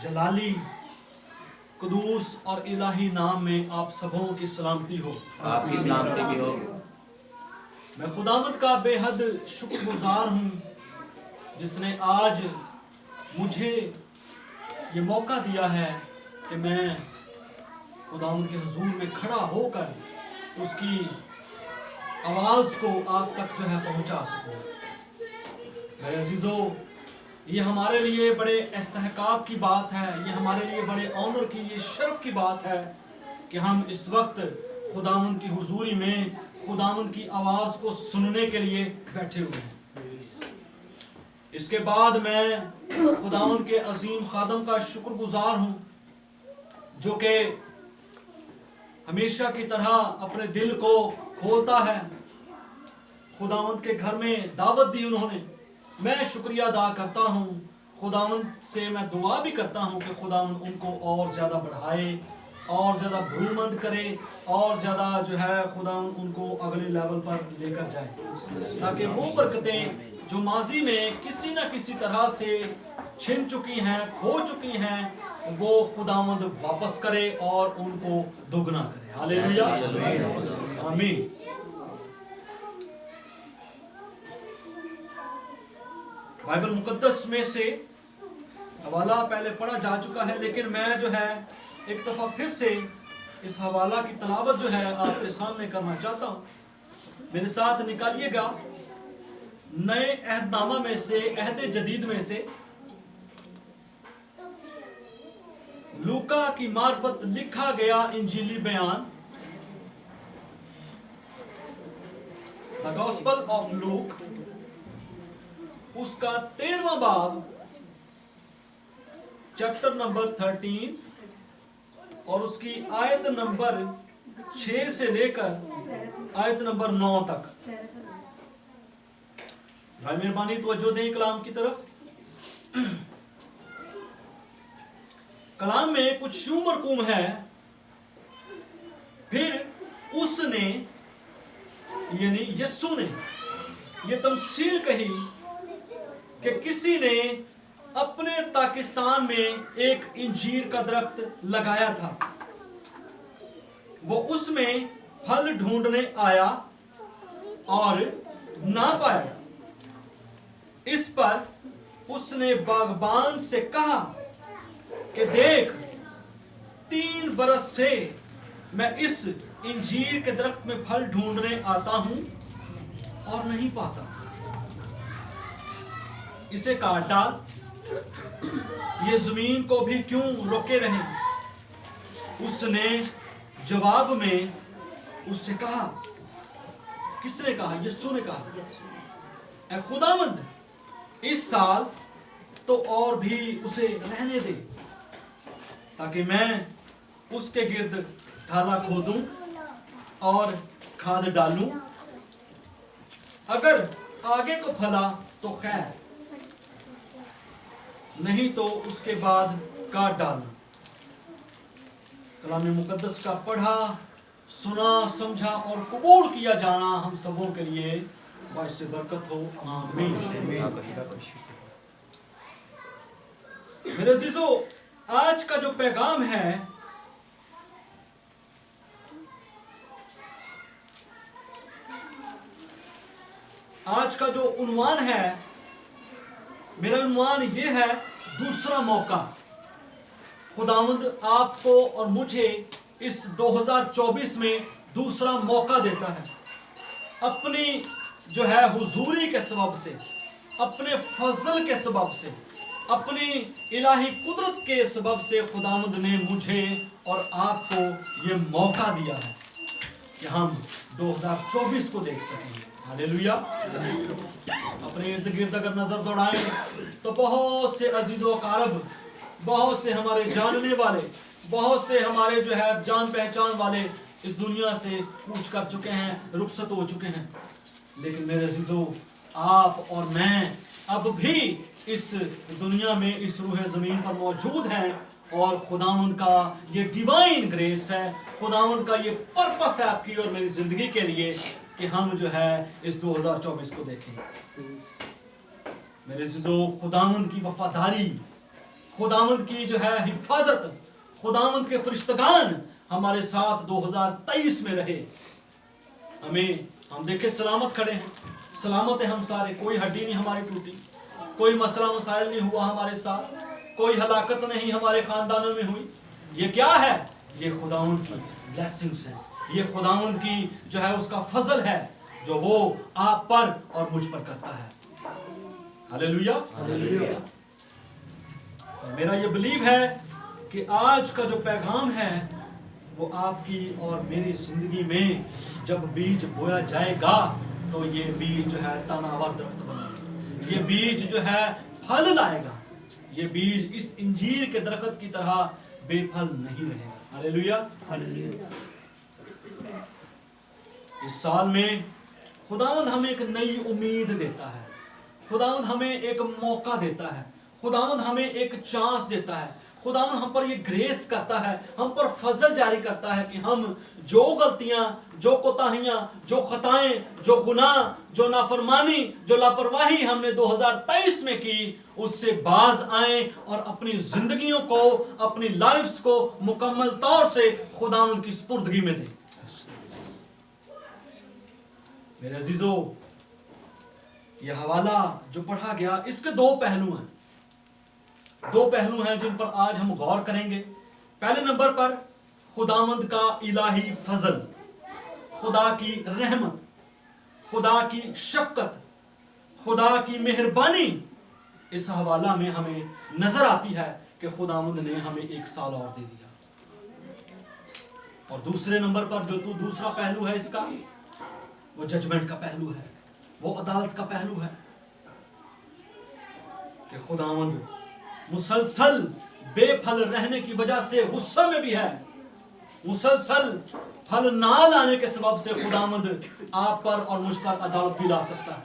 जलाली, कुदूस और इलाही नाम में आप सबों की सलामती हो। आपकी सलामती भी हो। मैं खुदावंद का बेहद शुक्रगुजार हूँ जिसने आज मुझे ये मौका दिया है कि मैं खुदावंद के हुजूर में खड़ा होकर उसकी आवाज़ को आप तक जो है पहुँचा सकूँ। मेरे अजीज़ों, ये हमारे लिए बड़े इस्तेहकाक की बात है, ये हमारे लिए बड़े ऑनर की, ये शर्फ की बात है कि हम इस वक्त खुदावंद की हुजूरी में खुदावंद की आवाज़ को सुनने के लिए बैठे हुए हैं। इसके बाद मैं खुदावंद के अजीम खादम का शुक्रगुजार हूँ जो कि हमेशा की तरह अपने दिल को खोलता है। खुदावंद के घर में दावत दी उन्होंने, मैं शुक्रिया अदा करता हूँ। खुदावंद से मैं दुआ भी करता हूँ कि खुदावंद उनको और ज़्यादा बढ़ाए, और ज़्यादा भूमंद करे, और ज़्यादा जो है खुदावंद उनको अगले लेवल पर लेकर जाए, ताकि वो बरकतें जो माजी में किसी न किसी तरह से छिन चुकी हैं, खो चुकी हैं, वो खुदावंद वापस करे और उनको दोगुना करे। हालेलुया, आमीन। बाइबल मुकद्दस में से हवाला पहले पढ़ा जा चुका है, लेकिन मैं जो है एक दफ़ा फिर से इस हवाला की तलावत जो है आपके सामने करना चाहता हूँ। मेरे साथ निकालिएगा नए अहदनामा में से, अहद जदीद में से लूका की मार्फत लिखा गया इंजीली बयान, द गॉस्पेल ऑफ लूक, उसका 13वां बाब, चैप्टर नंबर 13 और उसकी आयत नंबर 6 से लेकर आयत नंबर 9 तक। भाई मेहरबानी तवज्जो दें कलाम की तरफ। कलाम में कुछ यूं मरकूम है, फिर उसने यानी यस्सु ने ये तमसील कही कि किसी ने अपने पाकिस्तान में एक इंजीर का दरख्त लगाया था। वो उसमें फल ढूंढने आया और ना पाया। इस पर उसने बागबान से कहा कि देख, 3 बरस से मैं इस इंजीर के दरख्त में फल ढूंढने आता हूं और नहीं पाता, इसे काट डाल, ये जमीन को भी क्यों रोके रहे। उसने जवाब में उससे कहा, किसने कहा? यीशु ने कहा, ऐ खुदावंद, इस साल तो और भी उसे रहने दे, ताकि मैं उसके गिर्द थाला खोदूं और खाद डालूं। अगर आगे को फला तो खैर, नहीं तो उसके बाद काट डालना। कलाम मुकद्दस का पढ़ा, सुना, समझा और कबूल किया जाना हम सबों के लिए बाइस बरकत हो। आमीन। मेरे अजीजों, आज का जो पैगाम है आज का जो उन्वान है, मेरा उन्वान ये है, दूसरा मौका। खुदावंद आपको और मुझे इस 2024 में दूसरा मौका देता है। अपनी जो है हुजूरी के सबब से, अपने फजल के सबब से, अपनी इलाही कुदरत के सबब से खुदावंद ने मुझे और आपको ये मौका दिया है कि हम 2024 को देख सकें। हालेलुया। अपने इर्द गिर्द अगर नजर दौड़ाएं तो बहुत से अजीजों कारब, बहुत से हमारे जानने वाले, बहुत से हमारे जो है जान पहचान वाले इस दुनिया से कूच कर चुके हैं, रुखसत हो चुके हैं। लेकिन मेरे अजीजों, आप और मैं अब भी इस दुनिया में, इस रूह ज़मीन पर मौजूद हैं और खुदावंद का ये डिवाइन ग्रेस है, खुदावंद का ये पर्पस है आपकी और मेरी ज़िंदगी के लिए कि हम जो है इस 2024 को देखें। मेरे अजीजों, खुदावंद की वफादारी, खुदावंद की जो है हिफाजत, खुदावंद के फरिश्तगान हमारे साथ 2023 में रहे। हमें हम देखे सलामत खड़े हैं, सलामत है हम सारे, कोई हड्डी नहीं हमारी टूटी, कोई मसला मसाइल नहीं हुआ हमारे साथ, कोई हलाकत नहीं हमारे खानदानों में हुई। ये क्या है? ये खुदावंद की ब्लेसिंग्स है, ये खुदावंद की जो है उसका फजल है जो वो आप पर और मुझ पर करता है। Hallelujah, hallelujah. मेरा ये बिलीव है कि आज का जो पैगाम है वो आपकी और मेरी जिंदगी में जब बीज बोया जाएगा तो ये बीज जो है तनावर दरख्त बनेगा, ये बीज जो है फल लाएगा, ये बीज इस इंजीर के दरख्त की तरह बेफल नहीं रहेगा। Hallelujah, hallelujah. इस साल में खुदावंद हमें एक नई उम्मीद देता है, खुदावंद हमें एक मौका देता है, खुदावंद हमें एक चांस देता है, खुदावंद हम पर ये ग्रेस करता है, हम पर फजल जारी करता है कि हम जो गलतियां, जो कोताहियां, जो खताएं, जो गुनाह, जो नाफरमानी, जो लापरवाही हमने 2023 में की उससे बाज आए और अपनी जिंदगियों को, अपनी लाइफ्स को मुकम्मल तौर से खुदावंद की सुपुर्दगी में दें। मेरे अजीजों, यह हवाला जो पढ़ा गया इसके दो पहलू हैं, दो पहलू हैं जिन पर आज हम गौर करेंगे। पहले नंबर पर खुदावंद का इलाही फजल, खुदा की रहमत, खुदा की शफकत, खुदा की मेहरबानी इस हवाला में हमें नजर आती है कि खुदावंद ने हमें एक साल और दे दिया। और दूसरे नंबर पर जो दूसरा पहलू है इसका, वो जजमेंट का पहलू है, वो अदालत का पहलू है कि खुदावंद मुसलसल बेफल रहने की वजह से गुस्सा में भी है, मुसलसल फल ना लाने के सबब से खुदावंद आप पर और मुझ पर अदालत भी ला सकता है।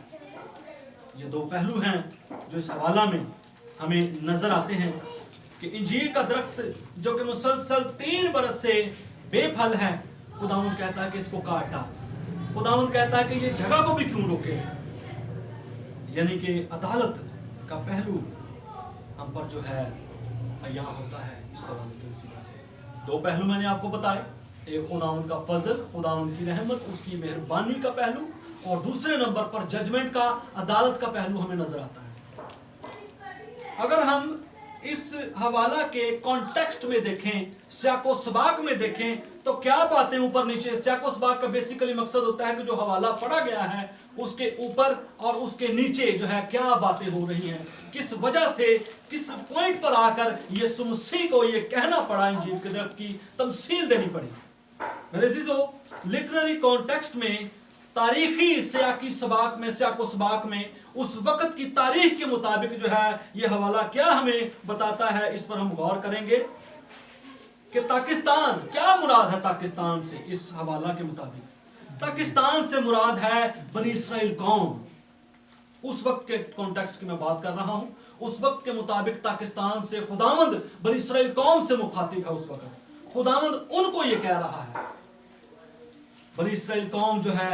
ये दो पहलू हैं जो इस हवाला में हमें नजर आते हैं कि इंजीर का दरख्त जो कि मुसलसल 3 बरस से बेफल है, खुदावंद कहता है कि इसको काट डाल। खुदावंद कहता है कि ये जगह को भी क्यों रोके, यानी कि अदालत का पहलू हम पर जो है अय्याह होता है इस हवाले के वसीले से। दो पहलू मैंने आपको बताए, एक खुदावंद का फजल, खुदावंद की रहमत, उसकी मेहरबानी का पहलू, और दूसरे नंबर पर जजमेंट का, अदालत का पहलू हमें नजर आता है। अगर हम इस हवाला के कॉन्टेक्स्ट में देखें, सियाको सबाक में देखें, तो क्या बातें ऊपर नीचे, सियाको सबाक का बेसिकली मकसद होता है कि जो हवाला पढ़ा गया है उसके ऊपर और उसके नीचे जो है क्या बातें हो रही हैं, किस वजह से, किस पॉइंट पर आकर यीशु मसीह को ये कहना पड़ा, इंजील के दरख्त की तमसील देनी पड़ी। मेरे अजीजों, लिटरेरी कॉन्टेक्स्ट में, तारीखी सियाकी सबाक में, सियाको सबाक में उस वक्त की तारीख के मुताबिक जो है ये हवाला क्या हमें बताता है, इस पर हम गौर करेंगे कि पाकिस्तान, क्या मुराद है पाकिस्तान से इस हवाला के मुताबिक। पाकिस्तान से मुराद है बनी इस्राइल कौम। उस वक्त के कॉन्टेक्स्ट की मैं बात कर रहा हूं, उस वक्त के मुताबिक पाकिस्तान से खुदावंद बनी इस्राइल कौम से मुखातिब है। उस वक्त खुदावंद उनको ये कह रहा है, बनी इस्राइल कौम जो है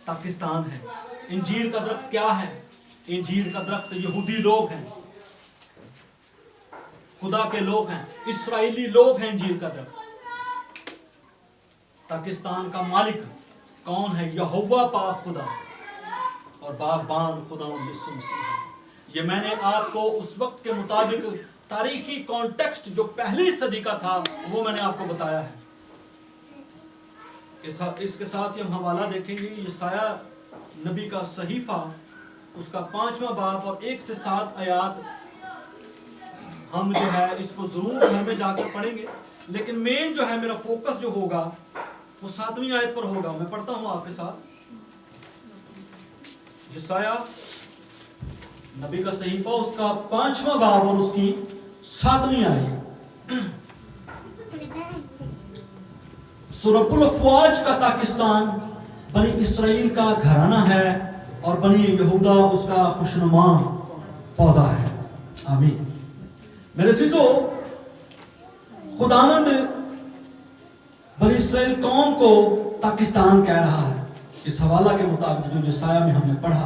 पाकिस्तान है। इंजीर का दरख्त क्या है? इंजीर का दरख्त यहूदी लोग हैं, खुदा के लोग हैं, इस्राएली लोग हैं। इंजीर का दरख्त पाकिस्तान का मालिक कौन है? यहोवा पाक खुदा, और बागबान खुदा यीशु मसीह है। ये मैंने आपको उस वक्त के मुताबिक तारीखी कॉन्टेक्स्ट जो पहली सदी का था वो मैंने आपको बताया है। इसके साथ ही हम हवाला देखेंगे यशाया नबी का सहीफा, उसका 5वां बाब और 1 से 7 आयात। हम जो है इसको जरूर घर में जाकर पढ़ेंगे, लेकिन मेन जो है मेरा फोकस जो होगा वो 7वीं आयत पर होगा। मैं पढ़ता हूं आपके साथ यशाया नबी का सहीफा, उसका 5वां बाब और उसकी 7वीं आयत। सुरकुल फौज का पाकिस्तान बनी इसराइल का घराना है और बनी यहूदा उसका खुशनुमा पौधा है। आमीन। मेरे अज़ीज़ों, खुदावंद बनी इसराइल कौम को पाकिस्तान कह रहा है इस हवाला के मुताबिक जो यशाया में हमने पढ़ा।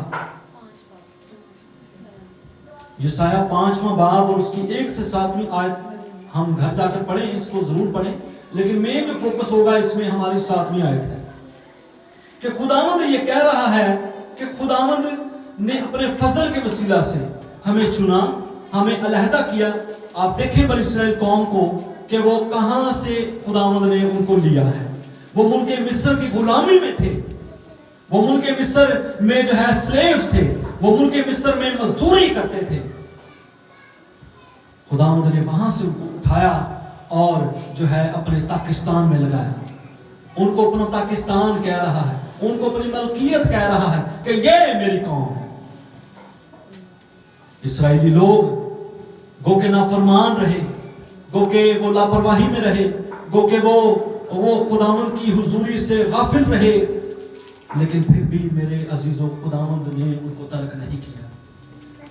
यशायाह 5वां बाब और उसकी 1 से 7वीं आयत हम घर जाकर पढ़ें, इसको जरूर पढ़ें, लेकिन मेन जो फोकस होगा इसमें हमारी 7वीं आयत है कि खुदावंद ये कह रहा है कि खुदावंद ने अपने फजल के वसीला से हमें चुना, हमें अलहदा किया। आप देखें बनी इस्राएल कौम को कि वो कहां से खुदावंद ने उनको लिया है। वो मुल्क मिस्र की गुलामी में थे, वो मुल्क मिस्र में जो है स्लेव्स थे, वो मुल्क मिस्र में मजदूरी करते थे। खुदावंद ने वहां से उनको उठाया और जो है अपने पाकिस्तान में लगाया। उनको अपना पाकिस्तान कह रहा है, उनको अपनी मलकियत कह रहा है कि ये मेरी कौम है। इस्राएली लोग गो के नाफरमान रहे, गो के वो लापरवाही में रहे, गो के वो खुदावंद की हुजूरी से गाफिल रहे, लेकिन फिर भी मेरे अजीजों खुदावंद ने उनको तर्क नहीं किया।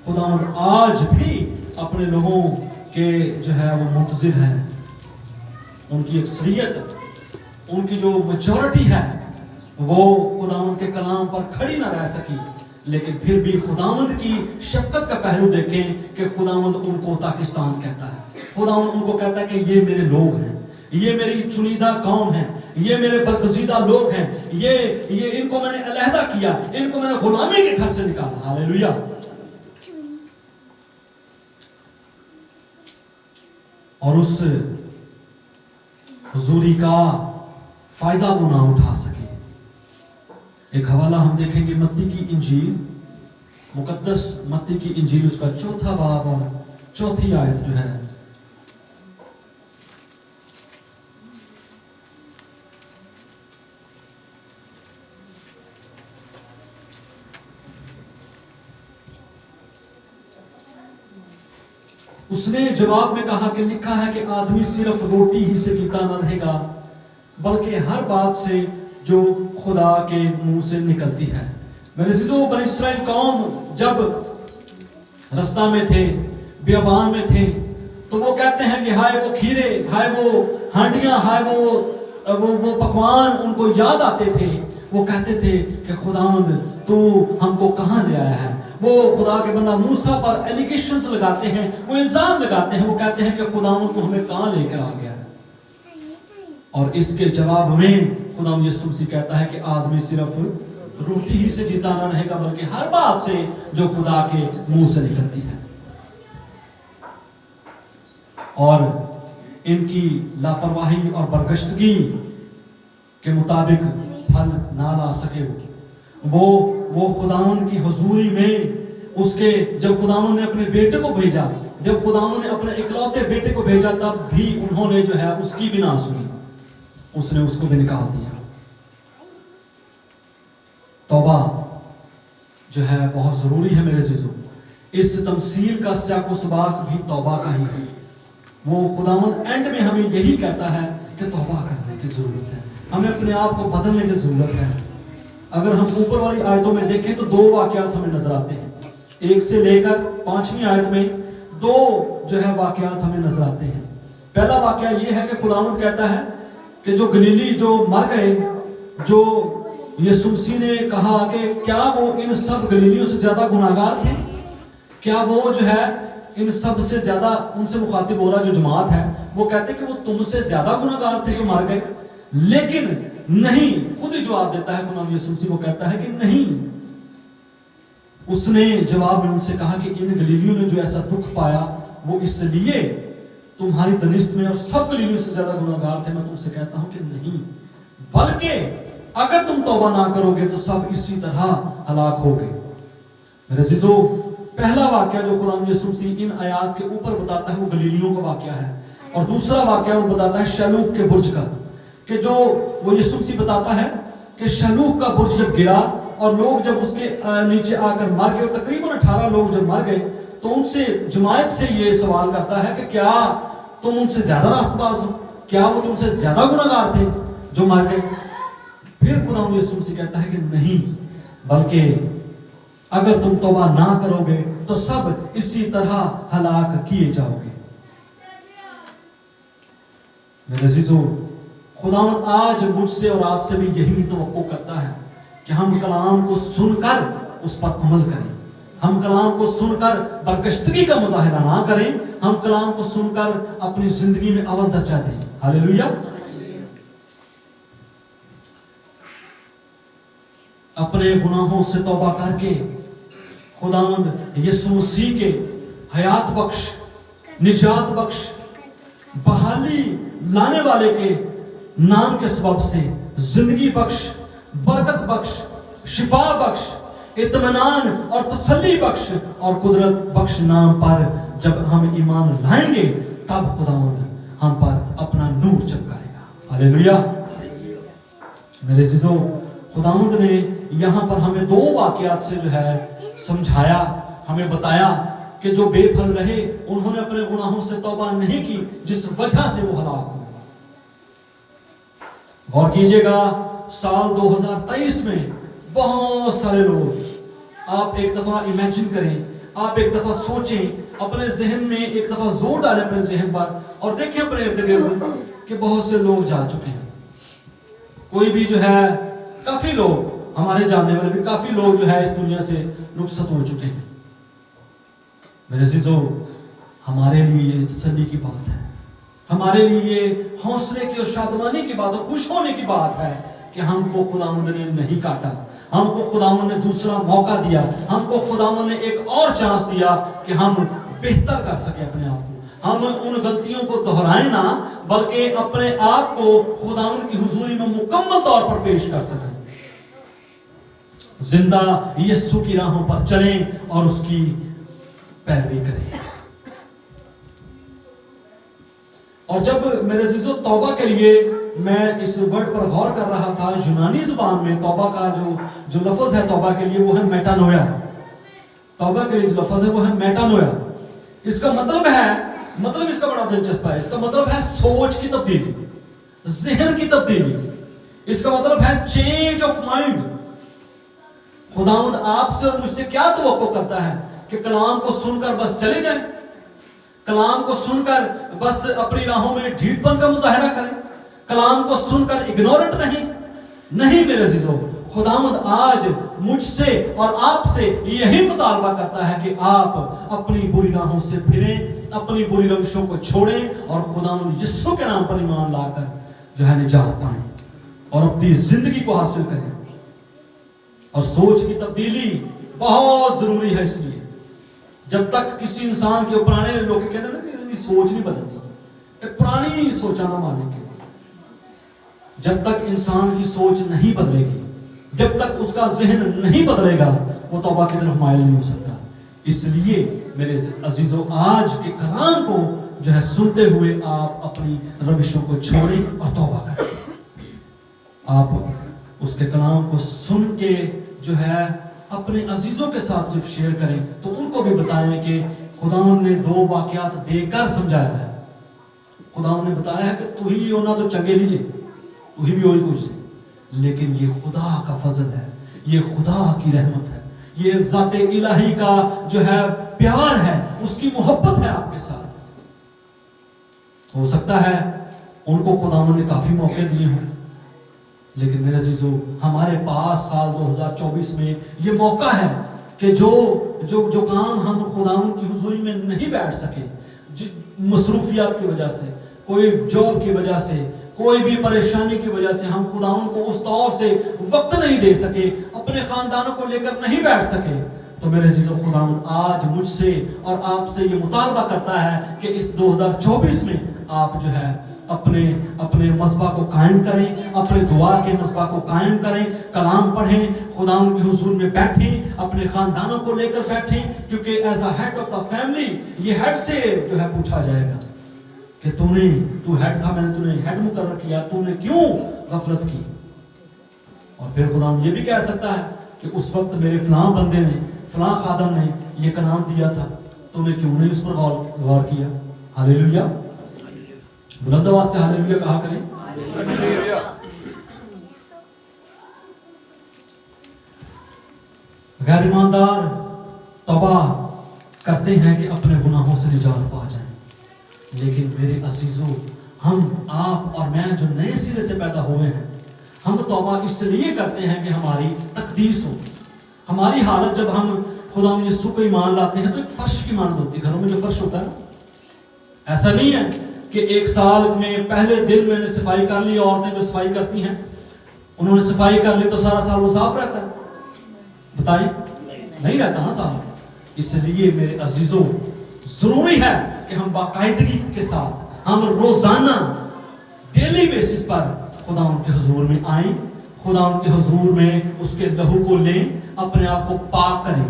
खुदावंद आज भी अपने लोगों के जो है वो मुंतजिर है। उनकी अक्सरियत, उनकी जो मेजॉरिटी है वो खुदावंद के कलाम पर खड़ी ना रह सकी, लेकिन फिर भी खुदावंद की शफकत का पहलू देखें कि खुदावंद उनको पाकिस्तान कहता है। खुदावंद उनको कहता है कि ये मेरे लोग हैं, ये मेरी चुनीदा कौम है, ये मेरे बरगजीदा लोग हैं, ये इनको मैंने अलहदा किया, इनको मैंने गुलामी के घर से निकाला। हालेलुया। और उस हुजूरी का फायदा वो ना उठा सके। एक हवाला हम देखेंगे मत्ती की इंजील, मुकद्दस मत्ती की इंजील, उसका 4था बाब और 4थी आयत जो है। उसने जवाब में कहा कि लिखा है कि आदमी सिर्फ रोटी ही से जीता न रहेगा, बल्कि हर बात से जो खुदा के मुंह से निकलती है। मेरे अज़ीज़ों, बनी इस्राएल कौम जब रास्ता में थे, बियाबान में थे, तो वो कहते हैं कि हाय वो खीरे, हाय वो हांडियां, हाय वो पकवान उनको याद आते थे। वो कहते थे कि खुदावंद तू हमको कहां ले आया है। वो खुदा के बंदा मूसा पर एलिगेशंस लगाते हैं, वो इल्जाम लगाते हैं, वो कहते हैं कि खुदावंद तू हमें कहां लेकर आ गया है। और इसके जवाब में खुदावंद यीशु मसीह कहता है कि आदमी सिर्फ रोटी ही से जीता ना रहेगा, बल्कि हर बात से जो खुदा के मुंह से निकलती है। और इनकी लापरवाही और बरगश्तगी के मुताबिक फल ना ला सके वो खुदावंद की हुजूरी में उसके, जब खुदावंद ने अपने बेटे को भेजा, जब खुदावंद ने अपने इकलौते बेटे को भेजा, तब भी उन्होंने जो है उसकी भी ना सुनी, उसने उसको भी निकाल दिया। तौबा जो है बहुत जरूरी है मेरे अज़ीज़ों। इस तमसील का सियाक़ो सबाक भी तौबा का ही है। वो खुदावंद एंड में हमें यही कहता है कि तौबा करने की जरूरत है, हमें अपने आप को बदलने की जरूरत है। अगर हम ऊपर वाली आयतों में देखें तो 2 वाकयात हमें नजर आते हैं। 1 से लेकर 5वीं आयत में 2 जो है वाकयात हमें नजर आते हैं। पहला वाकया ये है कि खुदावंद कहता है कि जो गलीली जो मर गए, जो यीशु मसीह ने कहा कि क्या वो इन सब गलीलियों से ज्यादा गुनाहगार थे, क्या वो जो है इन सब से ज्यादा, उनसे मुखातिब हो रहा जो जमात है, वो कहते कि वो तुमसे ज्यादा गुनाहगार थे जो मार गए। लेकिन नहीं, खुद ही जवाब देता है खुदा यीशु मसीह, वो कहता है कि नहीं। उसने जवाब में उनसे कहा कि इन गलीलियों ने जो ऐसा दुख पाया वो इसलिए तुम्हारी दनिश्त में और सब गलीलियों से ज्यादा गुनाहगार थे। मैं तुमसे कहता हूं कि नहीं, बल्कि अगर तुम तौबा ना करोगे तो सब इसी तरह हलाक होगे। मेरे अज़ीज़ों, पहला वाकया जो खुदा यीशु मसीह इन आयात के ऊपर बताता है वो गलीलियों का वाकया है, और दूसरा वाकया वो बताता है शलूक के बुर्ज का, कि जो वो यीशु मसीह बताता है कि शलूक का बुर्ज जब गिरा और लोग जब उसके नीचे आकर मर गए, तकरीबन 18 लोग जब मर गए, तो उनसे जमायत से ये सवाल करता है कि क्या तुम उनसे ज्यादा रास्तबाज हो, क्या वो तुमसे ज्यादा गुनाहगार थे जो मर गए। फिर खुदा यीशु मसीह कहता है कि नहीं, बल्कि अगर तुम तौबा ना करोगे तो सब इसी तरह हलाक किए जाओगे। मेरे अज़ीज़ों, खुदावंद आज मुझसे और आपसे भी यही तवक्को करता है कि हम कलाम को सुनकर उस पर अमल करें, हम कलाम को सुनकर बरकश्तगी का मुजाहिरा ना करें, हम कलाम को सुनकर अपनी जिंदगी में अव्वल दर्जा दें। हालेलुया। अपने गुनाहों से तौबा करके खुदावंद यीशु मसीह के हयात बख्श, निजात बख्श, बहाली लाने वाले के नाम के सबब से जिंदगी बख्श, बरकत बख्श, शिफा बख्श, इत्मीनान और तसल्ली बख्श और कुदरत बख्श नाम पर जब हम ईमान लाएंगे तब खुदावंद हम पर अपना नूर चमकाएगा। हालेलुया। मेरे अज़ीज़ों, खुदावंद ने यहाँ पर हमें दो वाकयात से जो है समझाया, हमें बताया कि जो बेफल रहे उन्होंने अपने गुनाहों से तौबा नहीं की, जिस वजह से वो हलाक हुए। गौर कीजिएगा, साल 2023 में बहुत सारे लोग, आप एक दफा इमेजिन करें, आप एक दफा सोचें, अपने जहन में एक दफा जोर डालें अपने जहन पर और देखें अपने इर्द गिर्द कि बहुत से लोग जा चुके हैं। कोई भी जो है, काफी लोग, हमारे जानने वाले भी काफी लोग जो है इस दुनिया से रुखसत हो चुके हैं। मेरे अज़ीज़ों, हमारे लिए ये तसल्ली की बात है, हमारे लिए हौसले की और शादमानी की बात है, खुश होने की बात है कि हमको खुदावंद ने नहीं काटा, हमको खुदावंद ने दूसरा मौका दिया, हमको खुदावंद ने एक और चांस दिया कि हम बेहतर कर सके अपने आप को, हम उन गलतियों को दोहराएं ना, बल्कि अपने आप को खुदावंद की हुजूरी में मुकम्मल तौर पर पेश कर सकें। जिंदा यीशु की राहों पर चलें और उसकी पैरवी करें। और जब मेरे अज़ीज़ों तौबा के लिए मैं इस वर्ड पर गौर कर रहा था, यूनानी जुबान में तौबा का जो लफ्ज है तौबा के लिए वो है मेटानोया। तौबा के लिए जो लफ्ज है वो है मेटानोया। इसका मतलब इसका बड़ा दिलचस्प है। इसका मतलब है सोच की तब्दीली, जहन की तब्दीली। इसका मतलब है चेंज ऑफ माइंड। खुदावंद आपसे और मुझसे क्या तवक्को करता है कि कलाम को सुनकर बस चले जाएं, कलाम को सुनकर बस अपनी राहों में ढीठपन का मुजाहिरा करें, कलाम को सुनकर इग्नोरेंट नहीं मेरे अज़ीज़ों, खुदावंद आज मुझसे और आपसे यही मुतालबा करता है कि आप अपनी बुरी राहों से फिरें, अपनी बुरी रविशों को छोड़ें और खुदावंद यीशु के नाम पर ईमान लाकर जो है निजात पाएं और अपनी जिंदगी को हासिल करें। और सोच की तब्दीली बहुत जरूरी है। इसलिए जब तक किसी इंसान के, पुराने लोग कहते हैं ना कि सोच नहीं बदलती, एक पुरानी सोचा ना माने के, जब तक इंसान की सोच नहीं बदलेगी, जब तक उसका जहन नहीं बदलेगा, वो तौबा की तरफ माइल नहीं हो सकता। इसलिए मेरे अजीजों, आज के कलाम को जो है सुनते हुए आप अपनी रविशों को छोड़ें और तौबा करें। आप उसके कलाम को सुन के जो है अपने अजीजों के साथ जब शेयर करें तो उनको भी बताएं कि खुदावंद ने दो वाकयात देकर समझाया है। खुदावंद ने बताया है कि तू ही होना तो चंगे लीजिए, तू ही भी वही कुछ, लेकिन ये खुदा का फजल है, ये खुदा की रहमत है, ये ज़ाते इलाही का जो है प्यार है, उसकी मोहब्बत है आपके साथ। हो सकता है उनको खुदावंद ने काफी मौके दिए हों, लेकिन मेरे अजीजों, हमारे पास साल 2024 में ये मौका है कि जो काम हम खुदावंद की हुजूरी में नहीं बैठ सके, मसरूफियात की वजह से, कोई जॉब की वजह से, कोई भी परेशानी की वजह से हम खुदावंद को उस तौर से वक्त नहीं दे सके, अपने खानदानों को लेकर नहीं बैठ सके, तो मेरे अजीजों, खुदावंद आज मुझसे और आपसे ये मुतालबा करता है कि इस 2024 में आप जो है अपने मज़बा को कायम करें, अपने दुआ के मज़बा को कायम करें, कलाम पढ़ें, खुदावंद की हुजूर में बैठें, अपने खानदानों को लेकर बैठें, क्योंकि as a head of the family ये हेड से जो है पूछा जाएगा कि तू हेड था, मैंने तुम्हें हेड मुकर्रर किया, तूने क्यों गफलत की। और फिर खुदावंद ये भी कह सकता है कि उस वक्त मेरे फलां बंदे ने, फलां खादम ने ये कलाम दिया था, तूने क्यों नहीं उस पर गौर किया। हालेलुया। बुलंद आवाज से हालेलुया कहा करें। गैर ईमानदार तौबा करते हैं कि अपने गुनाहों से निजात पा जाएं, लेकिन मेरे अजीजों, हम, आप और मैं जो नए सिरे से पैदा हुए हैं, हम तौबा इसलिए करते हैं कि हमारी तकदीस हो। हमारी हालत जब हम खुदा यीशु को ईमान लाते हैं तो एक फर्श की मानद होती है। घरों में जो फर्श होता है, ऐसा नहीं है कि एक साल में पहले दिन मैंने सफाई कर ली। औरतें जो सफाई करती हैं, उन्होंने सफाई कर ली तो सारा साल वो साफ रहता है? बताइए, नहीं रहता ना साफ। इसलिए मेरे अजीजों, जरूरी है कि हम बाकायदगी के साथ, हम रोजाना डेली बेसिस पर खुदा उनके हुजूर में आए, खुदा उनके हुजूर में उसके लहू को लें, अपने आप को पाक करें।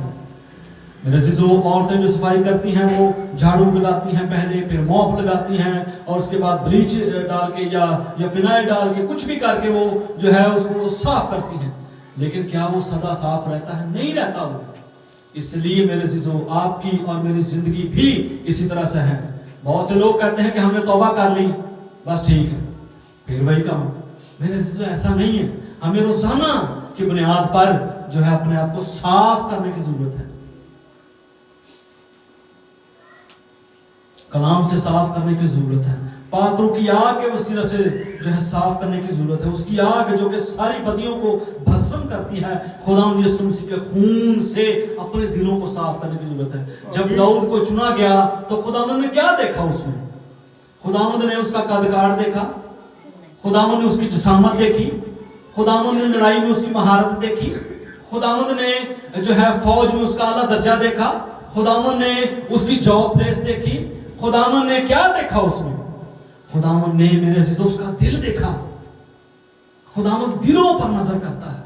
मेरे अजीजों, औरतें जो सफाई करती हैं वो झाड़ू लगाती हैं पहले, फिर मॉप लगाती हैं और उसके बाद ब्लीच डाल के या फिनाइल डाल के कुछ भी करके वो जो है उसको साफ करती हैं। लेकिन क्या वो सदा साफ रहता है? नहीं रहता वो। इसलिए मेरे अजीजों, आपकी और मेरी जिंदगी भी इसी तरह से है। बहुत से लोग कहते हैं कि हमने तौबा कर ली, बस ठीक है, फिर वही काम। मेरे अजीजों, ऐसा नहीं है। हमें रोजाना की बुनियाद पर जो है अपने आप को साफ करने की जरूरत है, कलाम से साफ करने की जरूरत है, पाक रूह की आग के वसीला से जो है साफ करने की जरूरत है। उसकी आग जो कि सारी बदियों को भस्म करती है, खुदा यीशु मसीह के खून से अपने दिलों को साफ करने की जरूरत है। जब दाऊद को चुना गया तो खुदावंद ने क्या देखा उसमें? खुदावंद ने उसका कदकाठ देखा, खुदावंद ने उसकी जिसामत देखी, खुदावंद ने लड़ाई में उसकी महारत देखी, खुदावंद ने जो है फौज में उसका आला दर्जा देखा, खुदावंद ने उसकी जॉब प्लेस देखी। खुदावंद ने क्या देखा उसमें? खुदावंद ने मेरे अजीजों उसका दिल देखा। खुदावंद दिलों पर नजर करता है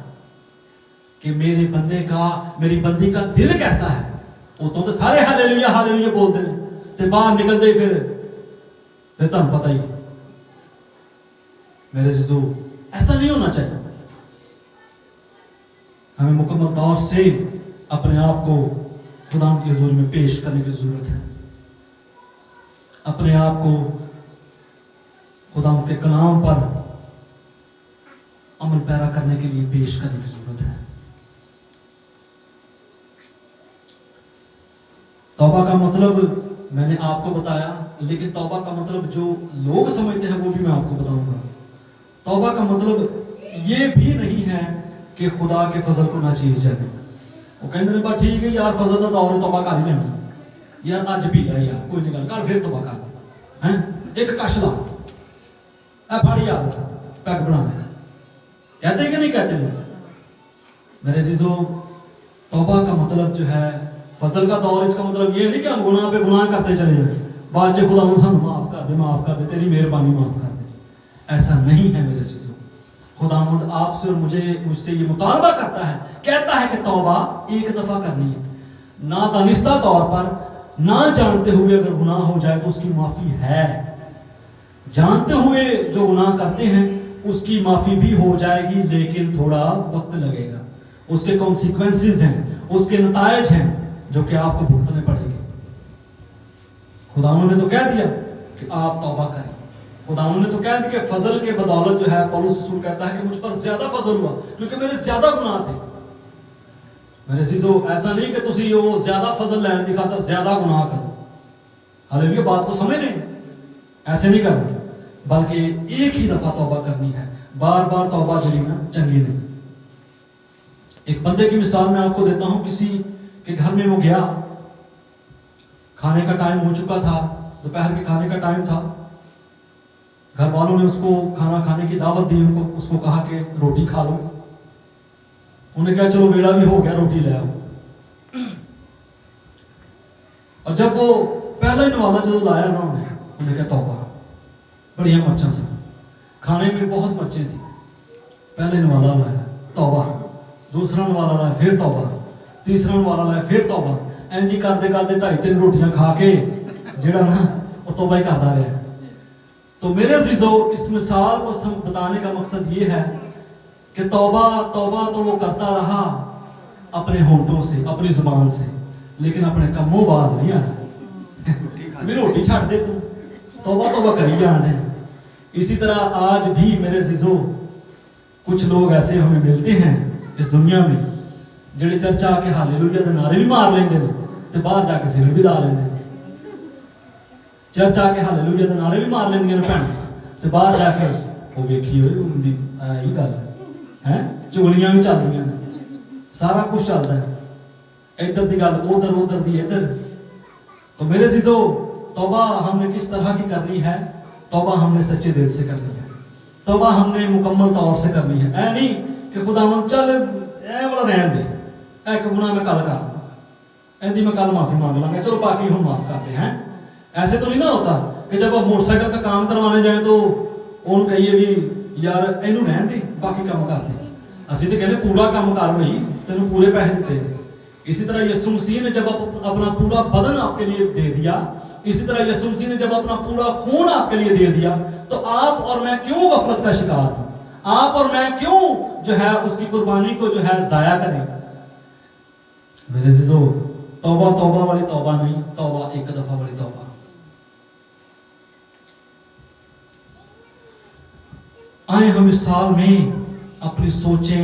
कि मेरे बंदे का, मेरी बंदी का दिल कैसा है। वो तो सारे हालेलुया हालेलुया बोलते हैं, ते बाहर निकलते ही फिर तुम पता ही। मेरे अजीजों, ऐसा नहीं होना चाहिए। हमें मुकम्मल तौर से अपने आप को खुदा के हुजूर में पेश करने की जरूरत है, अपने आप को खुदा के कलाम पर अमल पैरा करने के लिए पेश करने की जरूरत है। तौबा का मतलब मैंने आपको बताया, लेकिन तौबा का मतलब जो लोग समझते हैं वो भी मैं आपको बताऊंगा। तौबा का मतलब ये भी नहीं है कि खुदा के फजल को ना चीज जाने। वो कहते हैं ठीक है यार, फजल का दौर है, तौबा कर ही लेना यार, अज भी है यार, कोई नहीं कर फिर तौबा कर हैं, एक कश ला फाड़ी यार पैक बना लेना। कहते कि नहीं कहते लोग? मेरे अजीजों, तौबा का मतलब जो है फजल का दौर, इसका मतलब ये नहीं कि हम गुनाह पे गुनाह करते चले जाए, बाद में खुदा सानू माफ कर दे, तेरी मेहरबानी माफ कर दे। ऐसा नहीं है मेरे अजीजों। खुदावंद आपसे और मुझसे ये मुतालबा करता है, कहता है कि तौबा एक दफा करनी है, ना दानिस्ता तौर पर, ना जानते हुए अगर गुनाह हो जाए तो उसकी माफी है। जानते हुए जो गुनाह करते हैं उसकी माफी भी हो जाएगी, लेकिन थोड़ा वक्त लगेगा। उसके कॉन्सिक्वेंसेस हैं, उसके नतायज हैं जो कि आपको भुगतने पड़ेंगे। खुदावंद ने तो कह दिया कि आप तौबा करें। खुदावंद ने तो कह दिया कि फजल के बदौलत जो है, पौलुस रसूल कहता है कि मुझ पर ज्यादा फजल हुआ क्योंकि मेरे ज्यादा गुनाह थे। मेरे अजीजों, ऐसा नहीं कि तुसी वो ज्यादा फजल लैन दी खातर ज्यादा गुनाह करो। हालेलुया, बात को समझ रहे हैं? ऐसे नहीं करना, बल्कि एक ही दफा तौबा करनी है। बार बार तौबा जो है ना चंगी नहीं। एक बंदे की मिसाल मैं आपको देता हूं। किसी के घर में वो गया, खाने का टाइम हो चुका था, दोपहर के खाने का टाइम था। घर वालों ने उसको खाना खाने की दावत दी, उसको कहा कि रोटी खा लो। उन्हें कहा चलो वेला भी हो गया, रोटी ले आओ। और जब वो पहला ही नवाला जो लाया ना उन्हें कहा तौबा, बढ़िया मर्चा सा, खाने में बहुत मर्चें थी। पहले नवाला लाया तौबा, दूसरा नवाला लाया फिर तौबा, तीसरा नवाला लाया फिर तौबा। इंज करते करते 2.5-3 रोटियां खा के जेड़ा ना वो तौबा ही करता रहा। तो मेरे अजीजों, इस मिसाल को बताने का मकसद ये है कि तौबा तौबा तो वो करता रहा अपने होंठों से, अपनी जुबान से, लेकिन अपने कम्मों बाज नहीं आया। मेरी रोटी छाड़ दे तू, तौबा तौबा करी जाने। इसी तरह आज भी मेरे अजीजों, कुछ लोग ऐसे हमें मिलते हैं इस दुनिया में जेडे चर्चा आके हालेलुया के नारे भी मार लेंगे ते बाहर जाके सिर भी ला लेंगे। चर्च आके हालेलुया के नारे भी मार लेंगे भैन ते बाहर जाके वो वेखी होई उनकी यही गल है, चुगलियां भी चलदियां ने, सारा कुछ चलता है। इधर की गल उधर, उधर दी इधर। तो मेरे अजीजों, तौबा हमने किस तरह की करनी है? तौबा हमने सच्चे दिल से करनी है। तौबा हमने मुकम्मल तौर से करनी है। ऐ नहीं कि खुदावन चल ए वाला रहन दे, एक गुनाह मैं कल कर ऐसी मैं कल माफी मांग लांगा, चलो बाकी हम माफ करते हैं। ऐसे तो नहीं ना होता कि जब आप मोटरसाइकिल का काम करवाने जाए तो उन कहिए भी यार इनू रहन दे, बाकी काम कर दे। असं तो कहने पूरा काम कर भाई, तेन पूरे पैसे दिते। इसी तरह यीशु मसीह ने जब अपना पूरा बदन आपके लिए दे दिया, इसी तरह यीशु मसीह ने जब अपना पूरा खून आपके लिए दे दिया, तो आप और मैं क्यों गफलत का शिकार हूं? आप और मैं क्यों जो है उसकी कुर्बानी को जो है जाया करें? मेरे अजीजों, तौबा तौबा वाली तौबा नहीं, तौबा एक दफा वाली तौबा। आए हम इस साल में अपनी सोचें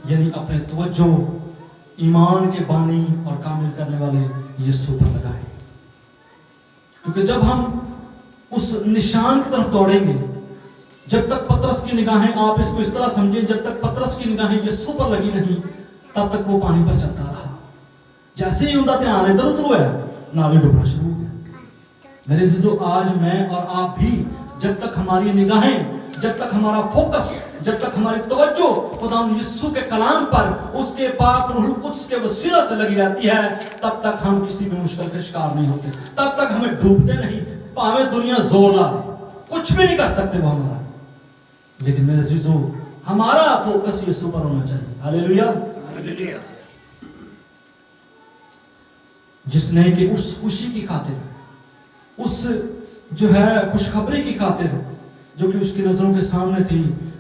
यानी अपने तवज्जो ईमान के बानी और कामिल करने वाले यीशु पर लगाएं, क्योंकि जब हम उस निशान की तरफ दौड़ेंगे, जब तक पतरस की निगाहें, आप इसको इस तरह समझें, जब तक पतरस की निगाहें यीशु पर लगी नहीं, तब तक वो पानी पर चलता रहा। जैसे ही उनका ध्यान इधर उधर हुआ, नाले डूबना शुरू हो गया। मेरे अजीजों, आज मैं और आप भी, जब तक हमारी निगाहें, जब तक हमारा फोकस, जब तक हमारी तवज्जो खुदा यीशु के कलाम पर, उसके पाक रूहुल कुद्स के वसीला से लगी रहती है, तब तक हम किसी भी मुश्किल के शिकार नहीं होते, तब तक हमें डूबते नहीं। भावें दुनिया जोर ला दे, कुछ भी नहीं कर सकते वो हमारा। लेकिन मेरे अजीजों, हमारा फोकस यीशु पर होना चाहिए। Hallelujah, hallelujah. जिसने कि उस खुशी की खातिर, उस जो है खुशखबरी की खातिर जो कि उसकी नजरों के सामने थी,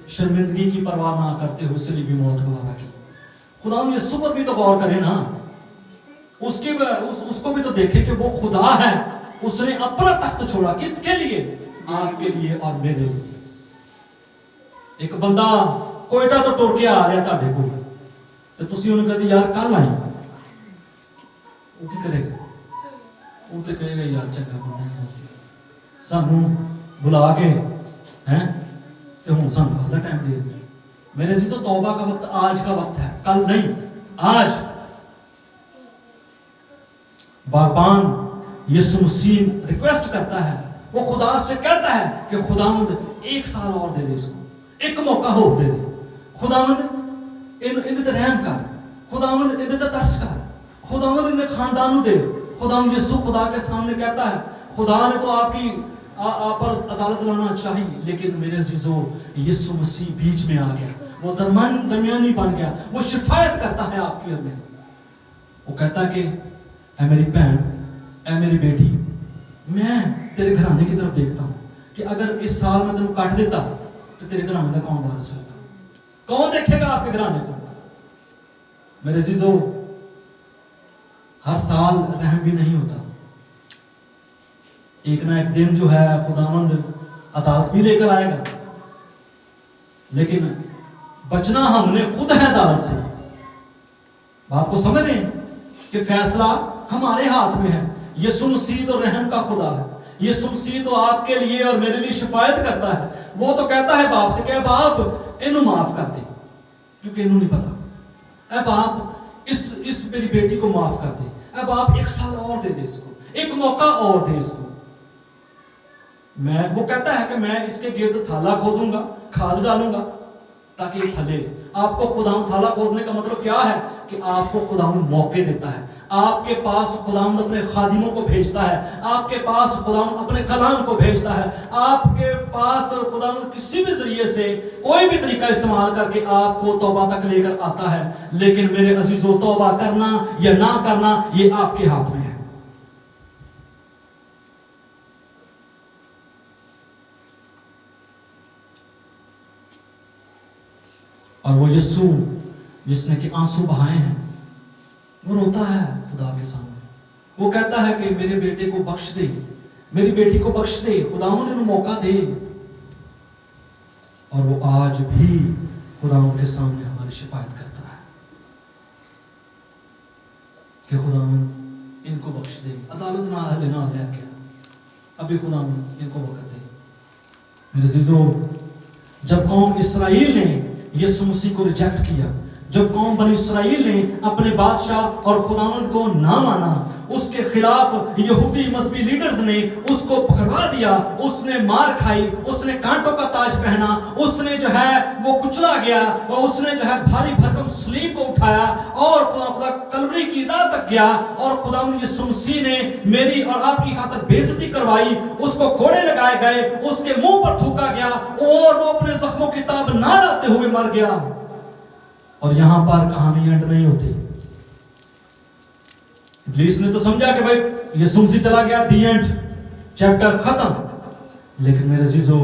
शर्मिंदगी की परवाह ना करते हुए सलीबी मौत को वादा की। खुदा यीशु पर भी तो गौर करें ना, उसको भी तो देखे कि वो खुदा है। उसने अपना तख्त छोड़ा, किसके लिए? आपके लिए और मेरे लिए। एक बंदा कोयटा तो टुर के आ रहा तुहाडे कोल, ते तुसीं उहनूं कहदे यार कल आई, वो की करेगा? वो तो कहेगा यार चंगा बंदा है, सानू बुला के हैं तो हम सानू कल दा टाइम दे। मेरे अजीजों, तौबा का वक्त आज का वक्त है, कल नहीं, आज। बागबान यीशु मसीह रिक्वेस्ट करता है, वो खुदा से कहता है कि खुदावंद एक साल और दे दे, इसको एक मौका और दे दे। खुदावंद इन ते रहम कर, खुदावंद इन ते तरस कर, खुदावंद इन खानदान दे। खुदावंद यीशु खुदा के सामने कहता है, खुदा ने तो आपकी आप पर अदालत लाना चाहिए, लेकिन मेरे अजीजों, यीशु मसीह बीच में आ गया, वो दरमियानी बन गया, वो शिफायत करता है आपकी और मेरी। वो कहता है कि ऐ मेरी बहन, ऐ मेरी बेटी, मैं तेरे घराने की तरफ देखता हूं कि अगर इस साल में तेन काट देता तो तेरे घराने का कौन वारिस होगा? कौन देखेगा आपके घराने को? मेरे अजीजों, हर साल रहम भी नहीं होता। एक ना एक दिन जो है खुदावंद अदालत भी लेकर आएगा, लेकिन बचना हमने खुद है अदालत से। बात को समझ रहे हैं कि फैसला हमारे हाथ में है। यीशु मसीह तो रहम का खुदा है, यीशु मसीह तो आपके लिए और मेरे लिए शिफायत करता है। वो तो कहता है बाप से, क्या बाप इन्हू माफ कर दे, क्योंकि इन्हू नहीं पता। ऐ बाप इस मेरी बेटी को माफ कर दे, ऐ बाप एक साल और दे दे इसको, एक मौका और दे इसको। वो कहता है कि मैं इसके गिर्द थाला खोदूंगा, खाद डालूंगा ताकि फले। आपको खुदावंद थाला खोदने का मतलब क्या है? कि आपको खुदावंद मौके देता है, आपके पास खुदावंद अपने खादिमों को भेजता है, आपके पास खुदावंद अपने कलाम को भेजता है, आपके पास खुदावंद किसी भी जरिए से कोई भी तरीका इस्तेमाल करके आपको तौबा तक लेकर आता है। लेकिन मेरे अजीजों, तौबा करना या ना करना ये आपके हाथ में है। और वो यीशु जिसने कि आंसू बहाए हैं, वो रोता है खुदा के सामने। वो कहता है कि मेरे बेटे को बख्श दे, मेरी बेटी को बख्श दे, खुदावंद ने मौका दे। और वो आज भी खुदावंद के सामने हमारी शिफायत करता है कि खुदावंद इनको बख्श दे, अदालत ना लेना आ गया क्या, अभी खुदावंद इनको वक्त दे। मेरे अजीजों, जब कौम इस्राएल ने यीशु मसीह को रिजेक्ट किया, जब कौम बनी इसराइल ने अपने बादशाह और खुदावंद को ना माना, उसके खिलाफ यहूदी मजहबी लीडर्स ने उसको पकड़वा दिया, उसने मार खाई, उसने कांटों का ताज पहना, उसने जो है वो कुचला गया और उसने जो है भारी भरकम सलीब को उठाया और खुदा कलवरी की राह तक गया और खुदावंद यीशु मसीह ने मेरी और आपकी खातिर बेइज्जती करवाई, उसको कोड़े लगाए गए, उसके मुंह पर थूका गया और वो अपने जख्मों की ताब ना लाते हुए मर गया। और यहां पर कहानी एंड नहीं होती। इब्लीस ने तो समझा कि भाई यीशु मसीह चला गया, दी एंड, चैप्टर खत्म। लेकिन मेरे अजीजों,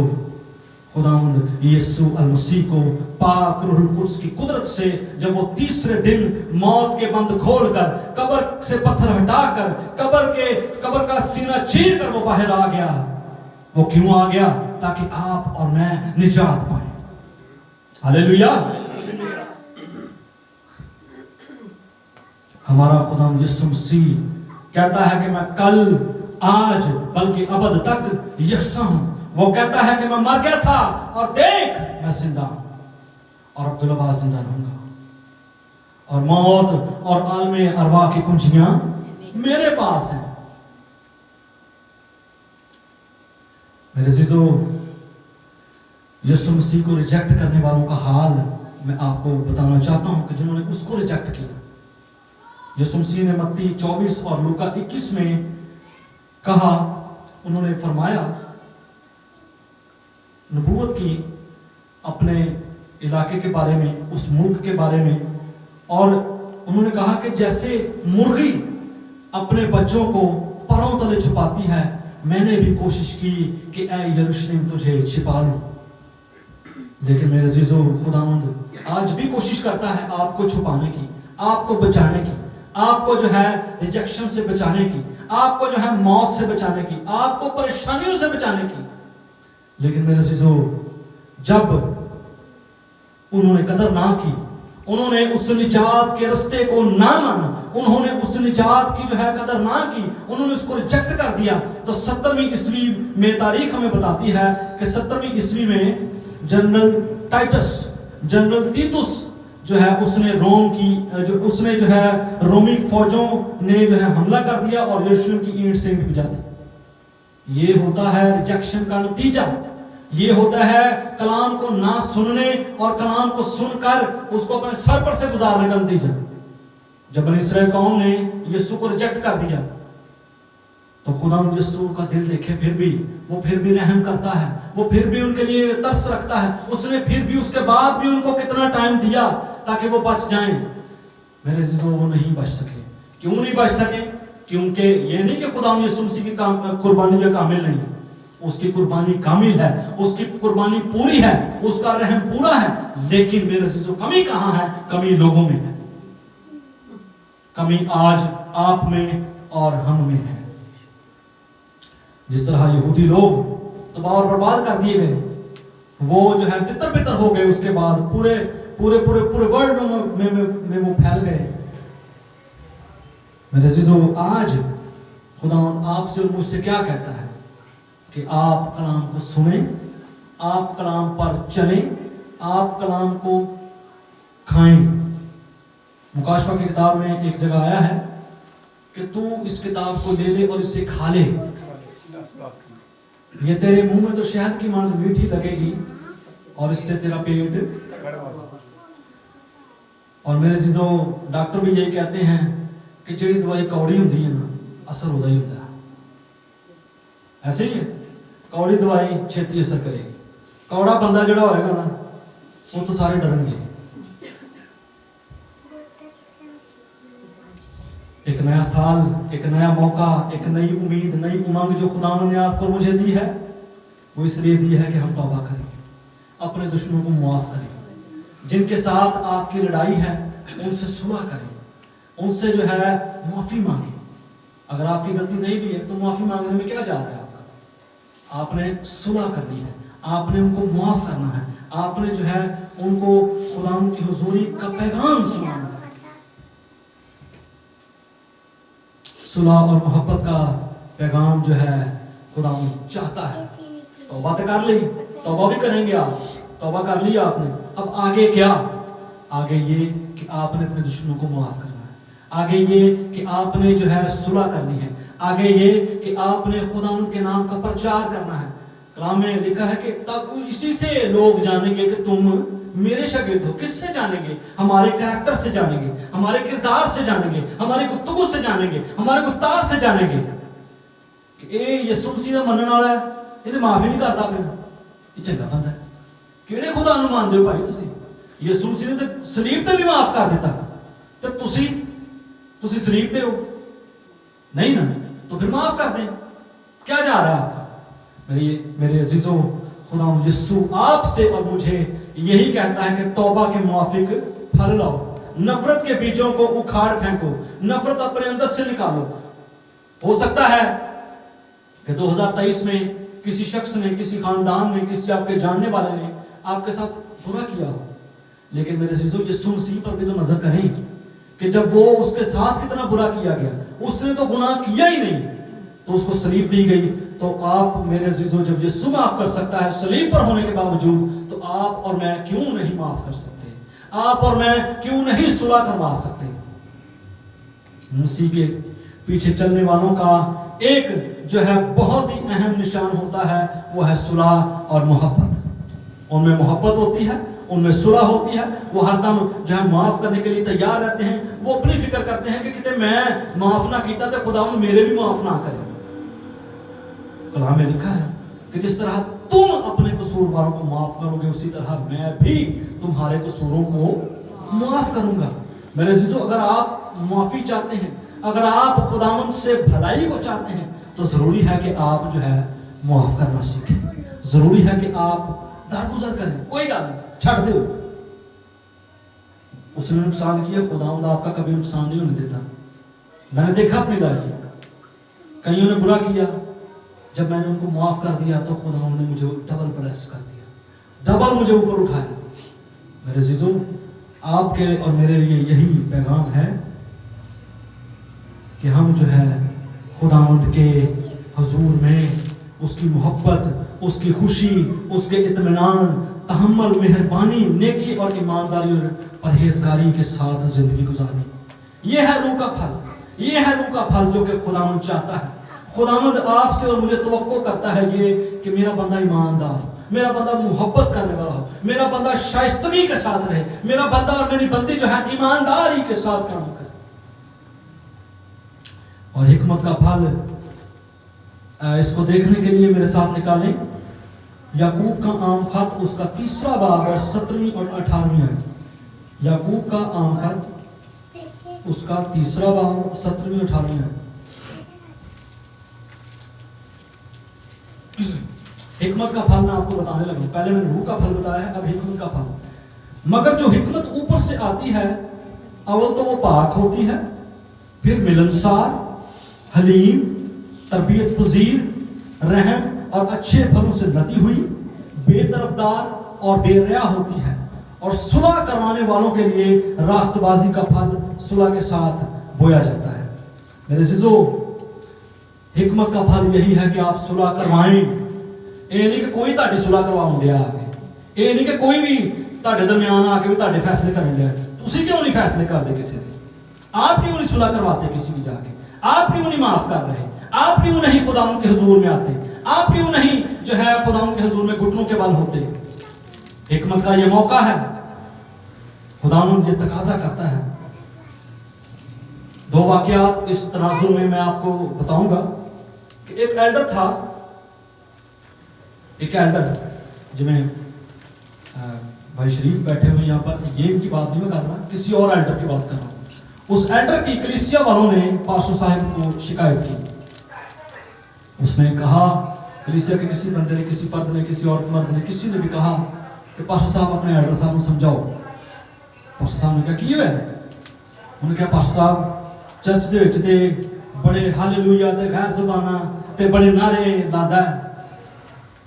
खुदावंद यीशु अल मसीह को पाक रूहुल कुद्स की कुदरत से जब वो तीसरे दिन मौत के बंद खोलकर कब्र से पत्थर हटाकर कब्र का सीना चीर कर वो बाहर आ गया। वो क्यों आ गया? ताकि आप और मैं निजात पाए। हालेलुया। हमारा खुदा यीशु मसीह कहता है कि मैं कल, आज, बल्कि अबद तक यकसा हूं। वो कहता है कि मैं मर गया था और देख मैं जिंदा हूं और अब्दुल्लाबाद जिंदा रहूंगा और मौत और आलमे अरवा की कुंजियां मेरे पास हैं। मेरे अजीजों, यीशु मसीह को रिजेक्ट करने वालों का हाल मैं आपको बताना चाहता हूं कि जिन्होंने उसको रिजेक्ट किया। यीशु मसीह ने मत्ती 24 और लूका 21 में कहा, उन्होंने फरमाया, नबूवत की अपने इलाके के बारे में, उस मुल्क के बारे में, और उन्होंने कहा कि जैसे मुर्गी अपने बच्चों को परों तले छुपाती है, मैंने भी कोशिश की कि ऐ यरूशलेम तुझे छिपा लूं। लेकिन मेरे अजीजों, खुदावंद आज भी कोशिश करता है आपको छुपाने की, आपको बचाने की, आपको जो है रिजेक्शन से बचाने की, आपको जो है मौत से बचाने की, आपको परेशानियों से बचाने की। लेकिन मेरे अजीजों, जब उन्होंने कदर ना की, उन्होंने उस निजात के रास्ते को ना माना, उन्होंने उस निजात की जो है कदर ना की, उन्होंने उसको रिजेक्ट कर दिया, तो 70वीं ईस्वी में तारीख हमें बताती है कि 70वीं ईस्वी में जनरल टाइटस, जनरल तीतुस जो है उसने रोमी फौजों ने जो है हमला कर दिया और यरूशलेम की ईंट से ईंट भिजा दी। ये होता है रिजेक्शन का नतीजा। ये होता है कलाम को ना सुनने और कलाम को सुनकर उसको अपने सर पर से गुजारने का नतीजा। जब बनी इस्राएल कौम ने यीशु को रिजेक्ट कर दिया, तो खुदा यीशु का दिल देखे, वो फिर भी रहम करता है, वो फिर भी उनके लिए तरस रखता है। उसने फिर भी उसके बाद भी उनको कितना टाइम दिया ताकि वो बच जाएं। मेरे अजीजों, वो नहीं बच सके। क्यों नहीं बच सके? क्योंकि ये नहीं कि खुदा यीशु मसीह की कुर्बानी जो कामिल नहीं, उसकी कुर्बानी कामिल है, उसकी कुर्बानी पूरी है, उसका रहम पूरा है। लेकिन मेरे अजीजों, कमी कहां है? कमी लोगों में है। कमी आज आप में और हम में है। जिस तरह यहूदी लोग तबाह और बर्बाद कर दिए गए, वो जो है तितर बितर हो गए, उसके बाद पूरे वर्ल्ड में वो फैल गए। मेरे अजीजों, आज खुदा आपसे और मुझसे क्या कहता है कि आप कलाम को सुने, आप कलाम पर चलें, आप कलाम को खाएं। मुकाशवा की किताब में एक जगह आया है कि तू इस किताब को ले ले और इसे खा ले, ये तेरे मुंह में तो शहद की मांद मीठी लगेगी और इससे तेरा पेट। और मेरे चीजों, डॉक्टर भी यही कहते हैं कि ਜਿਹੜੀ दवाई कौड़ी होती है ना, असर होता ही होता है। ऐसे ही है, कौड़ी दवाई छेती असर करेगी। कौड़ा बंदा जड़ा होएगा ना, वो तो सारे डरेंगे। एक नया साल, एक नया मौका, एक नई उम्मीद, नई उमंग जो खुदा ने आपको मुझे दी है, वो इसलिए दी है कि हम तौबा करें, अपने दुश्मनों को मुआफ करें, जिनके साथ आपकी लड़ाई है उनसे सुलह करें, उनसे जो है माफी मांगे। अगर आपकी गलती नहीं भी है तो माफी मांगने में क्या जा रहा है आपका? आपने सुलह करनी है, आपने उनको माफ करना है, आपने जो है उनको खुदा की हुजूरी का पैगाम सुनाना है। सुलह और मोहब्बत का पैगाम जो है खुदा चाहता है। तौबा तो कर ली, तौबा भी करेंगे आप, तौबा कर लिया आपने, अब आगे क्या? आगे ये कि आपने अपने दुश्मनों को माफ करना है, आगे ये कि आपने जो है सुलह करनी है, आगे ये कि आपने खुदावंद के नाम का प्रचार करना है। कलाम में लिखा है कि तब इसी से लोग जानेंगे कि तुम मेरे शागिर्द हो। किससे जानेंगे? हमारे कैरेक्टर से जानेंगे, हमारे किरदार से जानेंगे, हमारी गुफ्तगू से जानेंगे, हमारे गुफ्तार से जानेंगे कि ये यीशु मसीह दा मनने वाला है, ये माफी नहीं करता अपने, ये चंगा बंदा है। किहड़े खुदा नूं मानदे हो भाई तुसीं? यीशु मसीह ने तो सलीब ते भी माफ कर दिता, तो तुसीं सलीब ते हो नहीं ना, तो फिर माफ कर दें। क्या जा रहा है आपका? मेरे अजीजों, खुदा यीशु आपसे और मुझे यही कहता है कि तौबा के मुआफिक फल लाओ, नफरत के बीजों को उखाड़ फेंको, नफरत अपने अंदर से निकालो। हो सकता है कि 2023 में किसी शख्स ने, किसी खानदान ने, किसी आपके जानने वाले ने आपके साथ बुरा किया हो, लेकिन मेरे अजीजों यीशु मसीह पर भी तो नजर करें कि जब वो उसके साथ कितना बुरा किया गया, उसने तो गुनाह किया ही नहीं, तो उसको सलीब दी गई। तो आप मेरे अजीजों, जब यीशु माफ कर सकता है सलीब पर होने के बावजूद, तो आप और मैं क्यों नहीं माफ कर सकते? आप और मैं क्यों नहीं सुलह करवा सकते? मसीह के पीछे चलने वालों का एक जो है बहुत ही अहम निशान होता है, वो है सुलह और मोहब्बत। उनमें मोहब्बत होती है, उनमें सुलह होती है, वो हरदम जो है माफ करने के लिए तैयार रहते हैं। वो अपनी फिक्र करते हैं कि किते मैं माफ ना किया तो खुदावंद मेरे भी माफ ना करे। कलाम में लिखा है कि जिस तरह तुम अपने कसूरवारों को माफ करोगे, उसी तरह मैं भी तुम्हारे कसूरों को माफ करूंगा। मेरे अजीजों, अगर आप माफी चाहते हैं, अगर आप खुदावंद से भलाई को चाहते हैं, तो जरूरी है कि आप जो है माफ करना सीखें। जरूरी है कि आप दरगुजर करें। कोई गल छड़ दो, उसने नुकसान किया, खुदावंद आपका कभी नुकसान नहीं होने देता। मैंने देखा अपनी लाइफ में, कईयों ने बुरा किया, जब मैंने उनको माफ कर दिया तो खुदावंद ने मुझे डबल ब्लेस कर दिया, डबल मुझे ऊपर उठाया। मेरे अजीजों, आपके और मेरे लिए यही पैगाम है कि हम जो है खुदावंद के हुजूर में उसकी मोहब्बत, उसकी खुशी, उसके इत्मीनान, तहम्मुल, मेहरबानी, नेकी और ईमानदारी और परहेजगारी के साथ जिंदगी गुजारें। यह है रूह का फल, यह है रूह का फल जो कि खुदावंद चाहता है। खुदावंद आपसे और मुझे तवक्को करता है ये कि मेरा बंदा ईमानदार हो, मेरा बंदा मोहब्बत करने वाला हो, मेरा बंदा शाइस्तगी के साथ रहे, मेरा बंदा और मेरी बंदी जो है ईमानदारी के साथ काम करे। और हिकमत का फल, इसको देखने के लिए मेरे साथ निकालें याकूब का आम खत, उसका 3 बाब और 17वीं और 18वीं आयत। याकूब का आम खत, उसका 3 बाब 17वीं और 18वीं आयत। हिकमत का फल मैं आपको बताने लगा। पहले मैंने रूह का फल बताया है, अब हिकमत का फल। मगर जो हिकमत ऊपर से आती है, अव्वल तो वो पाक होती है, फिर मिलनसार, हलीम, तरबियत पजीर, रहम और अच्छे फलों से लदी हुई, बेतरफदार और बेरिया होती है, और सुलह करवाने वालों के लिए रास्तबाजी का फल सुलह के साथ बोया जाता है। मेरे अजीजों, हिकमत का फल यही है कि आप सुलह करवाएं। ये नहीं कि कोई ताड़ी सुलह करवाउं दिया आके, ये नहीं कि कोई भी ताड़े दरमियान आके भी ताड़े फैसले करन दिया। तुसीं क्यों नहीं फैसले करते किसी के? आप क्यों नहीं सुलह करवाते किसी की जाके? आप क्यों नहीं माफ कर रहे? आप क्यों नहीं खुदावंद के हुजूर में आते? आप क्यों नहीं जो है खुदावंद के हुजूर में घुटनों के बल होते? हिकमत का ये मौका है, खुदावंद ये तकाजा करता है। 2 वाकयात इस तनाजुर में मैं आपको बताऊंगा कि एक एल्डर था, एक एल्डर जिन्हें भाई शरीफ बैठे हुए यहाँ पर, ये इनकी बात नहीं मैं कर रहा, किसी और एल्डर की बात कर रहा हूँ। उस एल्डर की कलीसिया वालों ने पास्टर साहब को शिकायत की। उसने कहा, कलीसिया के किसी बंदे ने, किसी फर्द ने, किसी औरत मर्द ने, किसी ने भी कहा कि पास्टर साहब अपने एल्डर साहब को समझाओ। पास्टर साहब ने क्या किया है? उन्होंने कहा, पास्टर साहब चर्च दे विच ते बड़े हालेलुया ते गैर ज़बाना ते बड़े नारे लादा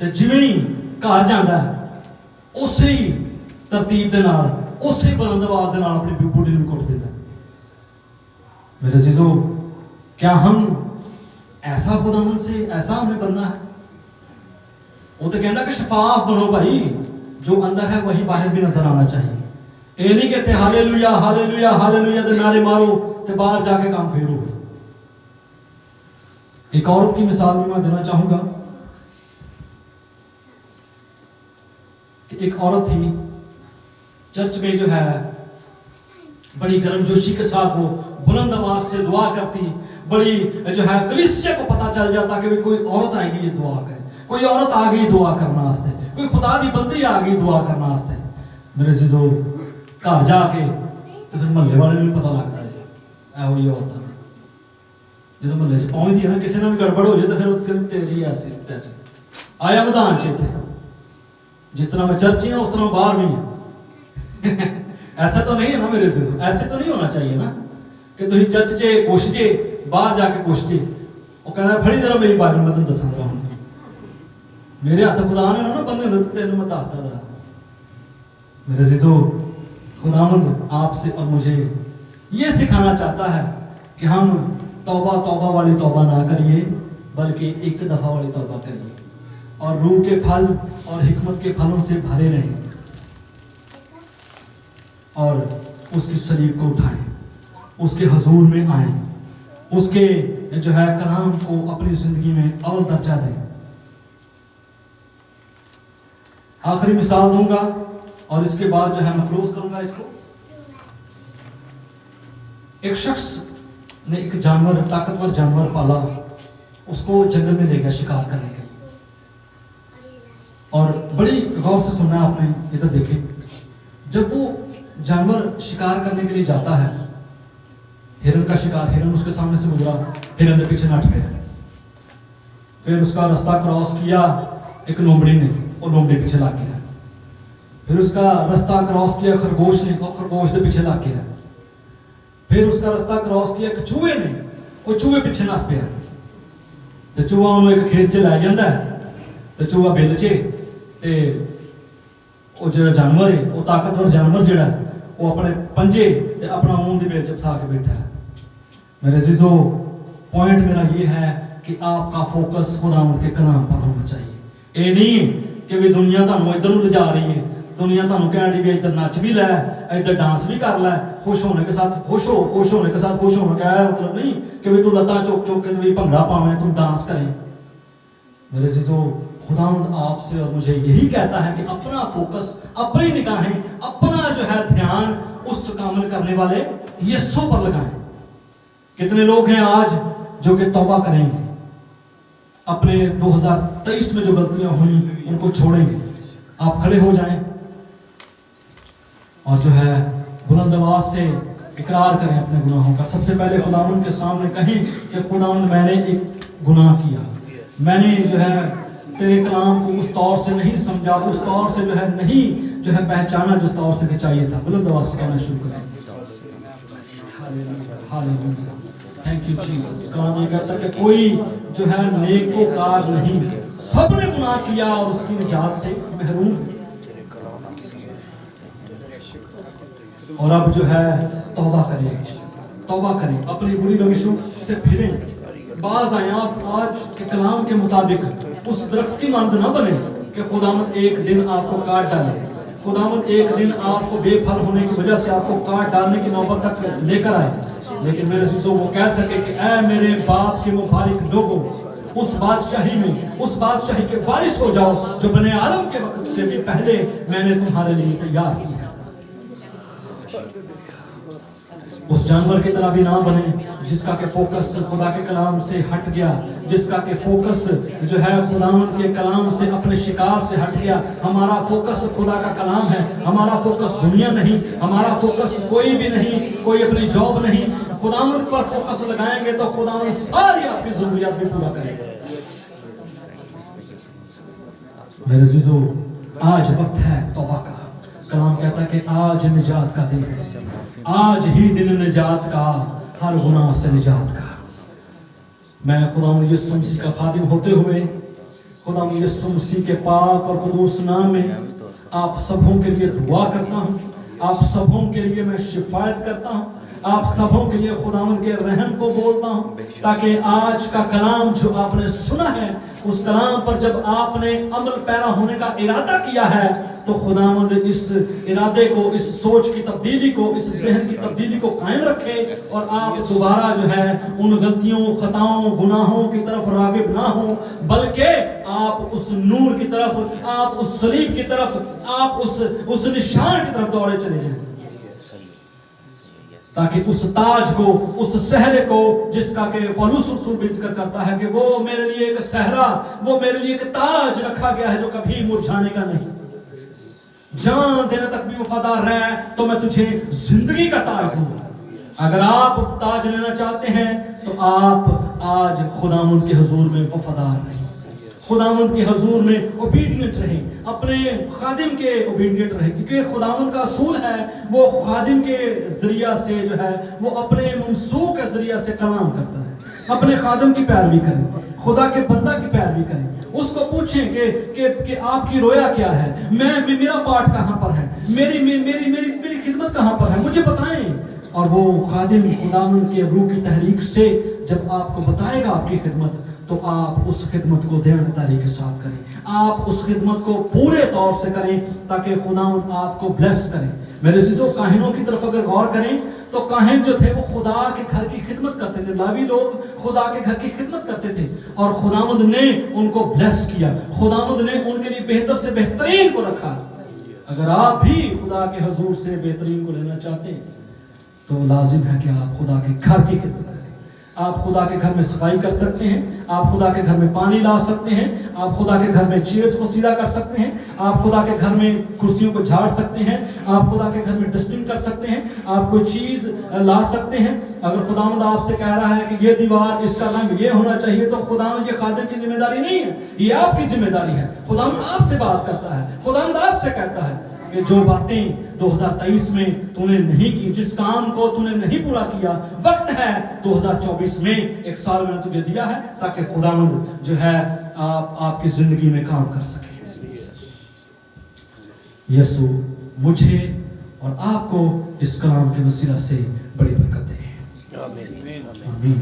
ते जिवें ही घर जांदा उसे ही तरतीब दे नाल, उसे ही बुलंद आवाज़ दे नाल अपनी बुढ़ी नूं कुट दिंदा। मेरे अजीजों, क्या हम ऐसा खुदावंद से ऐसा हमें बनना है? वो तो कहना कि शफाफ बनो भाई, जो अंदर है वही बाहर भी नजर आना चाहिए। ये नहीं कहते हालेलुया हालेलुया हालेलुया ते नारे मारो ते बाहर जाके काम फेरो। एक औरत की मिसाल भी मैं देना चाहूंगा कि एक औरत थी, चर्च में जो है बड़ी गर्मजोशी के साथ वो बुलंद आवाज से दुआ करती, बड़ी जो है कलीसिया को पता चल जाता कि कोई औरत आएगी ये दुआ करे, कोई औरत आ गई दुआ करना वास्ते, कोई खुदा दी बंदी आ गई दुआ करना वास्ते। मेरे जीजो घर जाके तो फिर महल्ले वाले भी पता लगता है ऐ हुई औरत जो महल्ले च पहुंचती है ना, किसी ने भी गड़बड़ हो जाए तो फिर तेरी ऐसी तैसी आया मैदान च इत्थे, जिस तरह मैं चर्च हूं उस तरह बाहर भी है। ऐसा तो नहीं है ना मेरे से, ऐसे तो नहीं होना चाहिए ना कि तुम चर्च च खुश जे बाहर जाके खुश जे। वो कहना फड़ी जरा मेरी बाइबल मैं तुम दसा जरा हूं, मेरे हाथ खुदा ने ना बने तो तेन मैं दसता जरा। मेरे जीजो खुदावंद आपसे और मुझे ये सिखाना चाहता है कि हम तौबा तौबा वाली तौबा ना करिए, बल्कि एक दफा वाली तौबा करिए और रूह के फल और हिकमत के फलों से भरे रहें और उसकी सलीब को उठाएं, उसके हजूर में आए, उसके जो है कलाम को अपनी जिंदगी में अव्वल दर्जा दें। आखिरी मिसाल दूंगा और इसके बाद जो है मैं क्लोज करूंगा इसको। एक शख्स ने एक जानवर, ताकतवर जानवर पाला, उसको जंगल में ले गया शिकार करने के लिए। और बड़ी गौर से सुनना आपने, इधर देखें, जब वो जानवर शिकार करने के लिए जाता है, हिरन का शिकार, हिरन उसके सामने से गुजरा, हिरन के पीछे नट गया, फिर उसका रास्ता क्रॉस किया एक लोमड़ी ने, और लोमड़ी पीछे लग गया, फिर उसका रास्ता क्रॉस किया खरगोश ने, और खरगोश के पीछे लग गया, फिर उसका रास्ता क्रॉस किया एक चूहे ने, और चूहे पीछे नस पिया, तो चूहा उन्होंने एक खेत च लै जाता है, तो चूहा बिल चे ते वो जो जानवर है, वो ताकतवर जानवर जिहड़ा वो अपने पंजे ते अपना मुंह दी बेल च फसा के बैठा है। मेरे जीजो पॉइंट मेरा ये है कि आपका फोकस खुदावंद के कलाम पर होना चाहिए। ये नहीं कि भी दुनिया तुहानू इधर ले जा रही है, दुनिया तुहानू कह रही है इधर नच भी लै, इधर डांस भी कर लै, खुश होने के साथ खुश हो, खुश होने के साथ खुश होने का मतलब नहीं कि भी तू लत्ता चौक चौक के भी भंगड़ा पावे, तू डांस करें। मेरे जीजो खुदावंद आपसे और मुझे यही कहता है कि अपना फोकस, अपनी निगाहें, अपना जो है ध्यान उस कामल करने वाले यीशु पर लगाएं। कितने लोग हैं आज जो कि तौबा करेंगे, अपने 2023 में जो गलतियां हुई उनको छोड़ेंगे। आप खड़े हो जाएं और जो है बुलंद आवाज से इकरार करें अपने गुनाहों का। सबसे पहले खुदावंद के सामने कहें कि खुदावंद मैंने एक गुनाह किया, मैंने जो है तेरे कलाम को उस तौर से नहीं समझा, उस तौर से जो है नहीं जो है पहचाना जिस तौर से चाहिए था। बुलंद आवाज से कहना शुरू करें, हालेलुया, थैंक यू जीसस। कलाम ये कहता है कि कोई जो है नेकोकार नहीं, सबने गुनाह किया और उसकी निजात से महरूम। और अब जो है तौबा करें, तौबा करें, अपनी बुरी रविशों से फिरें, बाज आए। आप आज के कलाम के मुताबिक उस दरख्त की मानद न बने कि खुदावंद एक दिन आपको काट डाले, खुदावंद एक दिन आपको बेफल होने की वजह से आपको काट डालने की नौबत तक लेकर आए। लेकिन मेरे दोस्तों वो कह सके कि ऐ मेरे बाप के मुबारक लोगों, उस बादशाही में, उस बादशाही के वारिस हो जाओ जो बने आदम के वक्त से भी पहले मैंने तुम्हारे लिए तैयार की है। उस जानवर की तरह भी ना बने जिसका के फोकस खुदा के कलाम से हट गया, जिसका के फोकस जो है खुदा के कलाम से, अपने शिकार से हट गया। हमारा फोकस खुदा का कलाम है, हमारा फोकस दुनिया नहीं, हमारा फोकस कोई भी नहीं, कोई अपनी जॉब नहीं। खुदावंद पर फोकस लगाएंगे तो खुदावंद सारी आपकी जरूरियात भी पूरा करेगा। मेरे जीजो आज वक्त है तौबा का। कलाम कहता है कि आज निजात का दिन है, आज ही दिन निजात का, हर गुनाह से निजात का। मैं खुदावंद यीशु मसीह का खादिम होते हुए खुदावंद यीशु मसीह के पाक और कुदूस नाम में आप सबों के लिए दुआ करता हूँ, आप सबों के लिए मैं शिफायत करता हूँ। आप सबों के लिए खुदावंद के रहम को बोलता हूँ, ताकि आज का कलाम जो आपने सुना है, उस कलाम पर जब आपने अमल पैरा होने का इरादा किया है, तो खुदावंद इस इरादे को, इस सोच की तब्दीली को, इस ज़हन की तब्दीली को कायम रखे, और आप दोबारा जो है उन गलतियों, खताओं, गुनाहों की तरफ रागिब ना हो, बल्कि आप उस नूर की तरफ, आप उस सलीब की तरफ, आप उस निशान की तरफ दौड़े चले जाएं, ताकि उस ताज को, उस सहरे को, जिसका के पौलुस रसूल भी जिक्र करता है कि वो मेरे लिए एक सहरा, वो मेरे लिए एक ताज रखा गया है जो कभी मुरझाने का नहीं, जान देने तक भी वफादार रहे तो मैं तुझे जिंदगी का ताज दूंगा। अगर आप ताज लेना चाहते हैं तो आप आज खुदावंद के हुजूर में वफादार रहें, खुदावंद के हुजूर में ओबीडिएंट रहें, अपने खादिम के ओबीडिएंट रहें, क्योंकि खुदावंद का असूल है वो खादिम के जरिया से जो है वो अपने मंसूब के जरिया से कलाम करता है। अपने खादिम की पैरवी करें, खुदा के बंदा की पैरवी करें, उसको पूछें कि आपकी रोया क्या है, मेरा पार्ट कहाँ पर है, मेरी मेरी मेरी मेरी मेरी खिदमत कहाँ पर है, मुझे बताएं। और वो खादिम खुदावंद के रूह की तहरीक से जब आपको बताएगा आपकी खिदमत, तो आप उस खिदमत को दयानतदारी के साथ करें, आप उस खिदमत को पूरे तौर से करें, ताकि खुदावंद आपको ब्लेस करें। मेरे अज़ीज़ों, काहिनों की तरफ अगर गौर करें तो काहिन जो थे वो खुदा के घर की खिदमत करते थे, लावी लोग खुदा के घर की खिदमत करते थे, और खुदावंद ने उनको ब्लेस किया, खुदावंद ने उनके लिए बेहतर से बेहतरीन को रखा। अगर आप भी खुदा के हुजूर से बेहतरीन को लेना चाहते हैं तो लाजिम है कि आप खुदा के घर की खिदमत करें। आप खुदा के घर में सफाई कर सकते हैं, आप खुदा के घर में पानी ला सकते हैं, आप खुदा के घर में चेयर्स को सीधा कर सकते हैं, आप खुदा के घर में कुर्सियों को झाड़ सकते हैं, आप खुदा के घर में डस्टिंग कर सकते हैं, आप कोई चीज ला सकते हैं। अगर खुदावंद आपसे कह रहा है कि ये दीवार, इसका रंग ये होना चाहिए, तो खुदावंद ये खादिम की जिम्मेदारी नहीं है, ये आपकी जिम्मेदारी है। खुदावंद आपसे बात करता है, खुदावंद आपसे कहता है कि जो बातें 2023 में तूने नहीं की, जिस काम को तूने नहीं पूरा किया, वक्त है 2024 में, एक साल मैंने तुझे दिया है ताकि खुदावंद जो है आपकी जिंदगी में काम कर सके। यीशु मुझे और आपको इस कलाम के वसीला से बड़ी बरकत दे। आमीन।